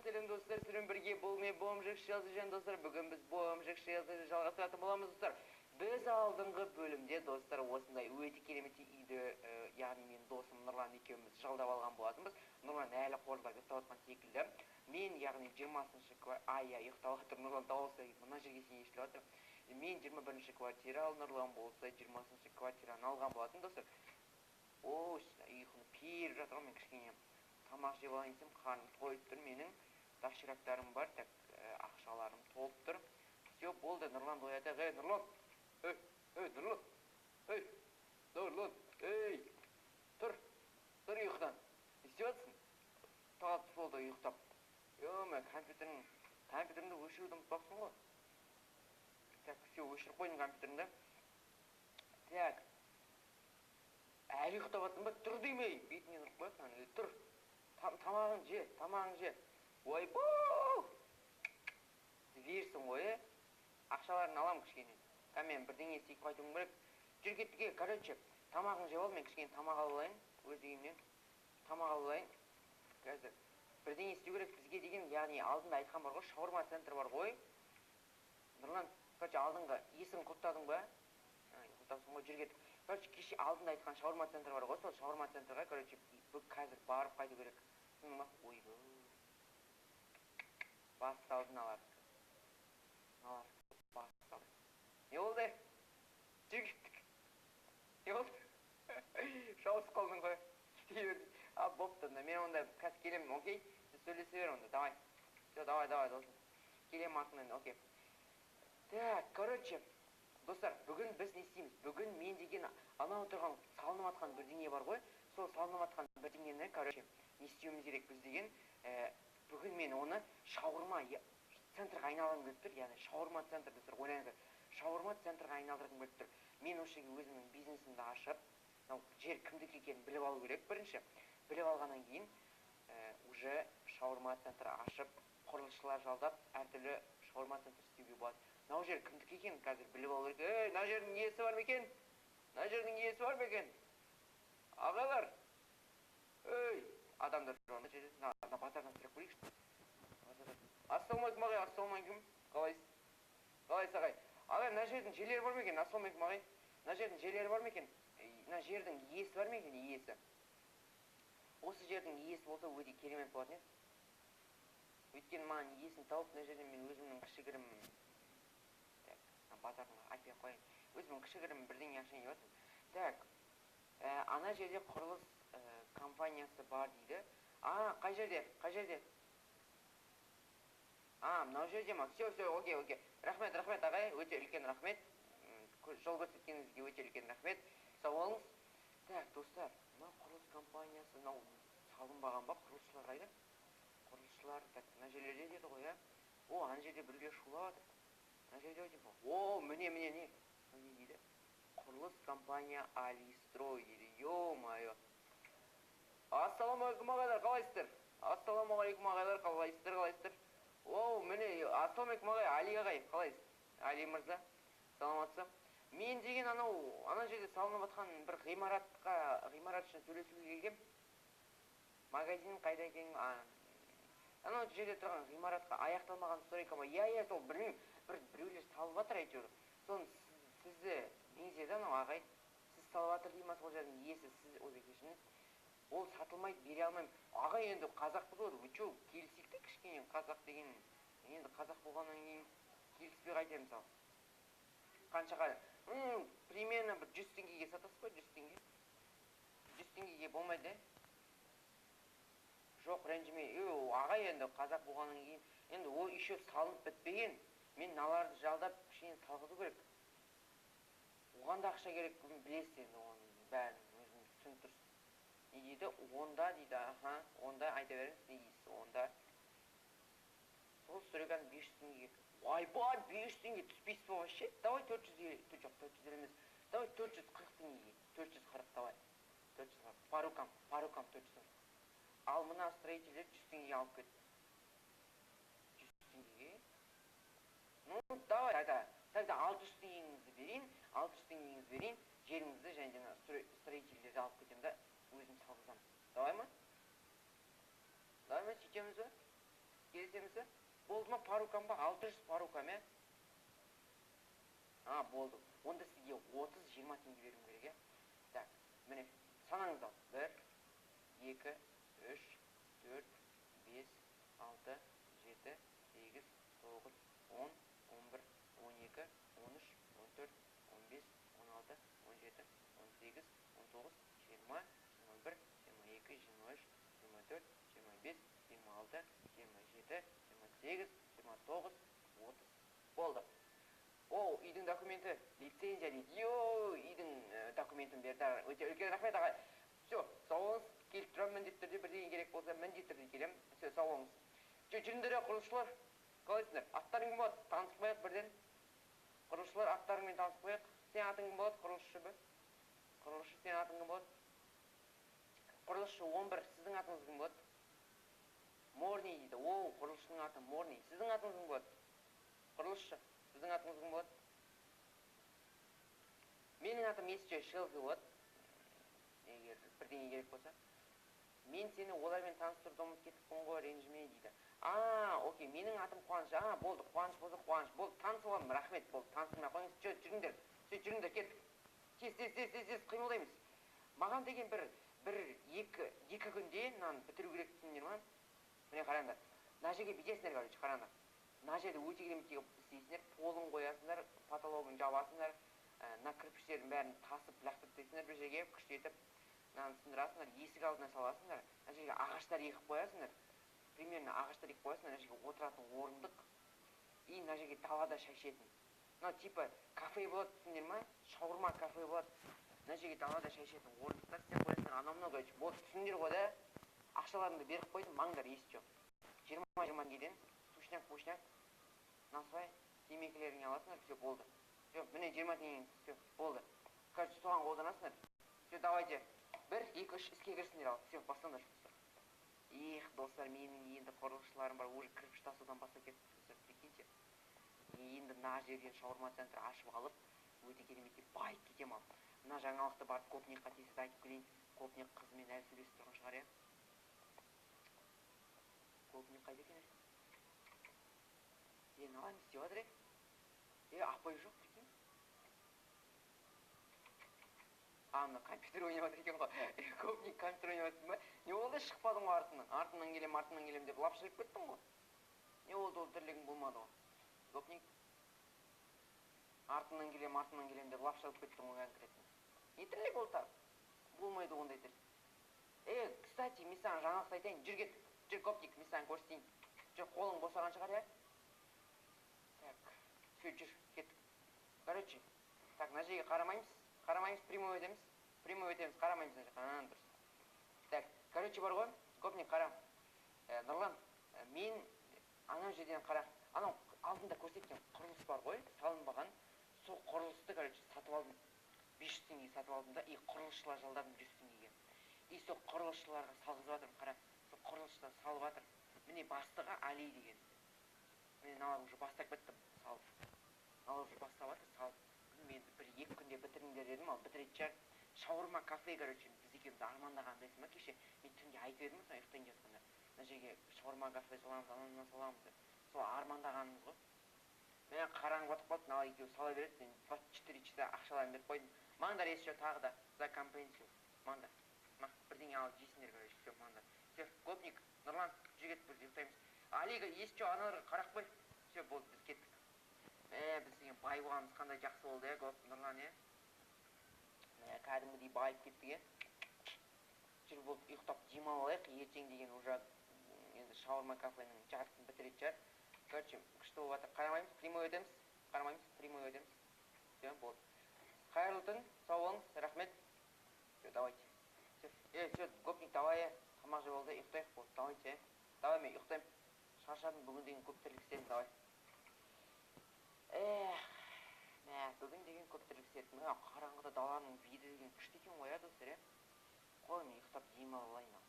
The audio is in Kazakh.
сәлем достар, сіздермен бірге бұл мен Бомжик жазып достар. Бүгін біз Бомжик жазып жалғастыратын боламыз достар. Біз алдыңғы бөлімде достар осындай өте керемет үйді, яғни мен досым Нұрлан екеуміз жалдап алған болатынбыз. Нұрлан әлі қорда ұйықтап жатқан секілді. Мен яғни 20-шы ұйықтап жатыр, Нұрлан дауысы мына жерге сен естіліп жатыр. Мен 21-ші квартира, ал Нұрлан болса 20-ші квартираны алған болатын достар. Ұйқыны періп жатыр, мен кішкене тамақ жеп алайын десем, қарным тойып тұр, менің доширактарым бар, так ақшаларым толып тұр. Все, болды, Нұрлан оятайық. Нұрлан! Нұрлан! Нұрлан! Тұр! Тұр ұйықтан! Не істеп жатсың? Талап болды ұйықтап. Мен компьютерімді өшіруді ұмытпапсың ғой. Так, все, өшіріп қойдым компьютерімді. Так. Әлі ұйықтап жатсың ба? Тұр деймей! Бетінен ұрып қоясың, тұр! Тамағын же. Ойбау! Зверсің ғой, ақшаларын алам кішкене. Мен бірдеңе істейіп қайтуым керек. Жүр кеттіге, короче, тамағын жеп ал, мен кішкене тамақ алып алайын. Өз үйімнен тамақ алып алайын. Қазір бірдеңе істеу керек бізге деген, яғни алдында айтқан бар ғой, шаурма центр бар ғой. Нұрлан, короче, алдыңғы есін құлттадың ба? Құлттапсың ғой, жүр кеттік. Короче, кеше алдында айтқан шаурма центр бар ғой, сол шаурма центрға, короче, қазір барып қайту керек. Ойбай. Басталды налар. Басталды. Не болды? Жүр кеттік. Не болды? Шауысып қалдың ғой. Бопты, мен онда қазір келемін, окей? Сіз сөйлесе бер онда, давай. Все, давай, достар. Келемін артынан, окей. Так, короче, достар, бүгін біз не істейміз? Бүгін мен деген анау тұрған салынып атқан бірдеңе бар ғой. Сол салынып атқан бірдеңені, короче, не істеуіміз керек біз деген. Бүгін мен оны шаурма центрға айналдырғым келіп тұр. Яғни шаурма центр достар, ойлаңыздар. Шаурма центрға айналдырғым келіп тұр. Мен осы өзімнің бизнесімді ашып, жер кімдікі екенін біліп алу керек бірінші. Біліп алғаннан кейін уже шаурма центр ашып, құрылысшылар жалдап, әртүрлі шаурма центр істеуге болады. Мынау жер кімдікі екенін қазір біліп алу керек. Мына жердің иесі бар ма екен? Мына жердің иесі бар ма екен? Ағалар. Адамдар жоғында жерде. Базардан сұрап көрейікші. Ассалаумалейкум ағай, ассалаумалейкум. Қалайсыз? Қалайсыз ағай? Ағай, мына жердің жерлері бар ма екен? Ассалаумалейкум ағай. Мына жердің жерлері бар ма екен? Мына жердің иесі бар ма екен? Иесі. Осы жердің иесі болса өте керемет болатын еді. Өйткені маған иесін тауып, мына жерден мен өзімнің кішігірім базардың айтпай қойын. Өзімнің кішігірім бірдеңе ашайын деп жатырмын. Так, ана жерде құрылыс компаниясы бар дейді. Қай жерде? Мынау жерде ма? Все, окей. Рахмет ағай, өте үлкен рахмет. Жол көрсеткеніңізге өте үлкен рахмет. Сау болыңыз. Так, достар, мына құрылыс компаниясы, мынау салынбаған ба? Құрылысшылар қайда? Құрылысшылар, так, мына жерлерде деді ғой, ана жерде біреулер шулап жатыр. Мына жерде өте міне, не дейді? Құрылыс компания Алистрой дейді. Ё-майо. Ассалаумалейкум ағайлар, қалайсыздар? Ассалаумалейкум ағайлар, қалайсыздар? Міне, ассалаумалейкум ағай, Али ағай, қалайсыз? Али мырза, саламатсыз? Мен деген ана жерде салынып жатқан бір ғимарат үшін сөйлесуге келгем. Магазин қайда екенін, анау жерде тұрған ғимаратқа аяқталмаған сторейка ма? Иә, сол біреулер салып жатыр әйтеуір. Соны сізді неңізде анау ағай, сіз салып жатыр дейма, сол жердің иесі, сіз кешіріңіз. Ол сатылмайды, бере алмаймын. Ағай, енді қазақпыз ғой, өчеу келісейік те кішкене, қазақ деген, енді қазақ болғаннан кейін келіспей қайтемін мысалы. Қаншаға? Примерно бір 100 теңгеге сатасыз ба? 100 теңге? 100 теңгеге болмайды, жоқ, ренжімей. Ағай, енді қазақ болғаннан кейін, енді ол еще салынып бітпеген. Мен наларды жалдап кішкене салғызу керек. Оған да ақша керек, білесіз енді, оның бәрін өзіңіз түсініп тұрсыз. Не дейді? Онда дейді, онда айта беріңіз, не дейсіз? Онда сол сторейканы 500 теңгеге. Ойбай, 500 теңге түспейсіз ба вообще? Давай 400, жоқ, 400 емес. Давай 440 теңгеге. 440, давай. 440. По рукам 440. Ал мына строительдер 100 теңгеге алып кет. 100 теңгеге? Давай, тогда 600 теңгеңізді берейін, жеріңізді және строительдерді алып кетем да, өзім салғызам. Давай ма? Сөйтеміз ба? Келісеміз? Болды ма парукам ба? 600 парукам, е? Болды. Онда сізге 30-20 теңге беруім керек, е? Так, міне, санаңыз ал. 1, 2, 3, 4, 5, 6, 7, 8, 9, 10, 11, 12, 13, 14, 15, 16, 17, 18, 19, 20, 21, 22, 23, 24, 25, 26, 27, 28, 29, 30. Болды. О, үйдің документі, лицензия дейді. Үйдің документін берді. Өте үлкен рахмет ағай. Все, сау болыңыз. Келіп тұрам, міндетті түрде бірдеңе керек болса, міндетті түрде келем. Все, сау болыңыз. Жүріңдер, құрылысшылар. Қалайсыңдар? Аттарың кім болады? Танысып қояйық бірден. Құрылысшылар, аттарыңмен танысып қояйық. Сен атың кім болады? Құрылысшы бі? Құрылысшы, сен атың кім болады? Құрылысшы 11, сіздің атыңыз кім болады? Морний дейді. Оу, құрылысшының аты Морний. Сіздің атыңыз кім болады? Құрылысшы, сіздің атыңыз кім болады? Менің атым Есче Шелфи болады. Егер бірдеңе керек болса. Мен сені олармен таныстыруды ұмытып кеттіппін ғой, ренжіме дейді. Окей, менің атым Қуаныш. Болды, Қуаныш болса Қуаныш. Болды, танысуға рахмет. Болды, таныстырмай қойыңыз. Жүріңдер. Жүріңдер, кеттік. Тез, қимылдаймыз. Маған деген екі күнде мынаны бітіру керек түсіндіңдер ма? Міне қараңдар. Мына жерге бүйтесіңдер, короче, қараңдар. Мына жерде өте керемет істейсіңдер, полын қоясыңдар, потологын жабасыңдар, мына кірпіштердің бәрін тасып лақтырып тастайсыңдар бір жерге, күштетіп, мынаны сындырасыңдар, есік алдына саласыңдар, мына жерге ағаштар егіп қоясыңдар, примерно ағаштар егіп қоясыңдар, мына жерге отыратын орындық, и мына жерге далада шай ішетін. Мына типа кафе болады, түсіндер ма? Шаурма кафе болады. Мына жерге далада шай ішетін орындықтар істеп қоясыңдар, анау-мынау, короче, болды, түсіндер ғой да? Ақшаларымды беріп қойдым, маңдар, ес жоқ. 20 теңгеден сушняк, насыбай, темекілеріңе аласыңдар, все, болды. Все, міне 20 теңгең, все, болды. Короче, соған қолданасыңдар. Все, давайте. 1, 2, 3 іске кірсіңдер ал. Все, бастаңдар. Достар, менің енді құрылысшыларым бар, уже кірпіш тасудан бастап кетті, достар, прикиньте. Енді мына жерден шаурма центр ашып алып, өте керемет байып кетем ал. Мына жаңалықты барып Копникқа тез айтып келейін. Копник қызымен әлі сөйлесіп тұрған шығар, е? Копник қайда екен? Мынаған не істеп жатыр, е? Апай жоқ, прикинь. Мына компьютер ойнап жатыр екен ғой. Копник компьютер ойнап жатыр ма? Не болды, шықпадың ғой артынан? Артынан келем деп лап шығып кеттің ғой. Не болды, ол тірлігің болмады ғой. Копник. Артынан келем деп лап шығып кеттің ғой конкретно. Не тірлік ол тар? Болмайды ондай тірлік. Кстати, мен саған жаңалықты айтайын. Жүр кет. Жүр, Копник, мен саған көрсетейін. Жүр, қолың босаған шығар, я? Так, все, жүр, кеттік. Короче, так, мына жерге қарамаймыз, прямой өтеміз, қарамаймыз мына жерге, дұрыс. Так, короче, бар ғой, Копник, қара. Нұрлан, мен анау жерден қара. Анау алдында көрсеткен құрылыс бар ғой, салынбаған. Сол құрылысты, короче, сатып алдым. 500 теңге сатып алдым да, и құрылысшылар жалдадым 100 теңгеге. И сол құрылысшыларға салғызып жатырмын, қара. Сол құрылысшылар салып жатыр. Міне бастығы Али деген. Мен налар уже бастап кеттім, салып. Налар уже бастап жатыр, салып. Мен бір-екі күнде бітіріңдер дедім, ал бітіретін шығар. Шаурма кафе, короче, біз екеуміз армандағандайсың ба, кеше мен түнде айтып едім, соны ұйықтайын деп жатқанда. Мына жерге шаурма кафе саламыз, ананы саламыз деп. Сол армандағанымыз ғой. Мен қараңғы батып қалды, мынау екеуі сала береді, мен 24 часа ақшаларын беріп қойдым. Маңдар ес жоқ тағы да, за компенсию. Маңдар. Бірдеңе алып жейсіңдер, короче, все, маңдар. Все, Копник, Нұрлан, жүр кет, бір ұйықтаймыз. Алиға ес жоқ, аналарға қарап қой. Все, болды, біз кеттік. Біз деген бай болғанымыз қандай жақсы болды, Нұрлан, кәдімгідей байып кеттік, жүр, болды, ұйықтап демалып алайық. Ертең деген уже енді шаурма кафенің жартысын бітіретін шығар. Короче, күшті болып жатыр. Қарамаймыз, прямой өтеміз. Все, болды. Қайырлы түн, сау болыңыз, рахмет. Все, давайте. Все, Копник, давай, тамақ жеп алды, ұйықтайық, болды, давайте. Давай, мен ұйықтайым. Шаршадым, бүгін деген көп тірлік істедім, давай. Бүгін деген көп тірлік істедім. Қараңғыда даланың виді деген күшті екен ғой, достар, қой, мен ұйықтап демалып алайын.